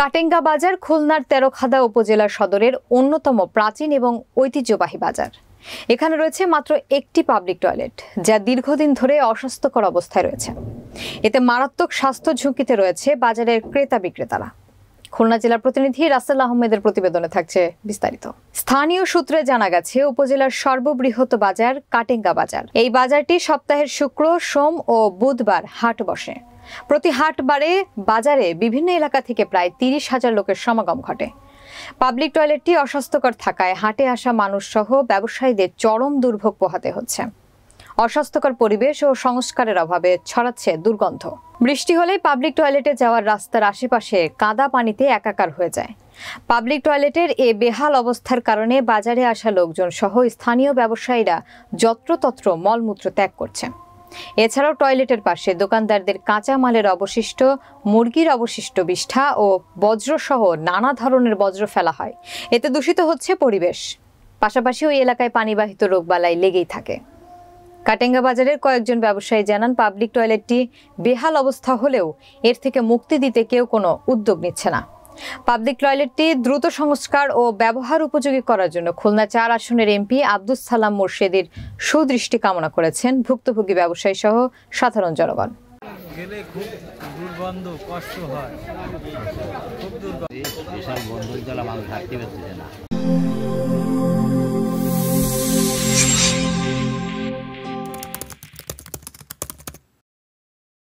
কাটেঙ্গা বাজার খুলনার তেরখাদা উপজেলা সদরের অন্যতম প্রাচীন এবং ঐতিহ্যবাহী বাজার। এখানে রয়েছে মাত্র একটি পাবলিক টয়লেট, যা দীর্ঘদিন ধরে অস্বাস্থ্যকর অবস্থায় রয়েছে। এতে মারাত্মক স্বাস্থ্য ঝুঁকিতে রয়েছে বাজারের ক্রেতা বিক্রেতারা। খুলনা জেলার প্রতিনিধি রাসেল আহমেদের প্রতিবেদনে থাকছে বিস্তারিত। স্থানীয় সূত্রে জানা গেছে, উপজেলার সর্ববৃহৎ বাজার কাটেঙ্গা বাজার। এই বাজারটি সপ্তাহের শুক্র, সোম ও বুধবার হাট বসে। প্রতি হাটবারে বাজারে বিভিন্ন এলাকা থেকে প্রায় 30,000 লোকের সমাগম ঘটে। পাবলিক টয়লেটটি অস্বাস্থ্যকর থাকায় হাটে আসা মানুষ সহ ব্যবসায়ীদের চরম দুর্ভোগ পোহাতে হচ্ছে। অস্বাস্থ্যকর পরিবেশ ও সংস্কারের অভাবে ছড়াচ্ছে দুর্গন্ধ। বৃষ্টি হলেই পাবলিক টয়লেটে যাওয়ার রাস্তার আশেপাশে কাদা পানিতে একাকার হয়ে যায়। পাবলিক টয়লেটের এ বেহাল অবস্থার কারণে বাজারে আসা লোকজন সহ স্থানীয় ব্যবসায়ীরা যত্রতত্র মলমূত্র ত্যাগ করছে। এছাড়াও টয়লেটের পাশে দোকানদারদের কাঁচা মালের অবশিষ্ট, মুরগির অবশিষ্ট বিষ্ঠা ও বজ্রসহ নানা ধরনের বজ্র ফেলা হয়। এতে দূষিত হচ্ছে পরিবেশ। পাশাপাশি ওই এলাকায় পানিবাহিত রোগবালাই লেগেই থাকে। কাটেঙ্গা বাজারের কয়েকজন ব্যবসায়ী জানান, পাবলিক টয়লেটটি বেহাল অবস্থা হলেও এর থেকে মুক্তি দিতে কেউ কোনো উদ্যোগ নিচ্ছে না। পাবলিক টয়লেটটি দ্রুত সংস্কার ও ব্যবহার উপযোগী করার জন্য খুলনা 4 আসনের এমপি আব্দুস সালাম মুর্শেদির সুদৃষ্টি কামনা করেছেন ভুক্তভোগী ব্যবসায়ী সহ সাধারণ জনগণ। গেলে খুব দুর্গন্ধ, কষ্ট হয়, খুব দুর্গন্ধ।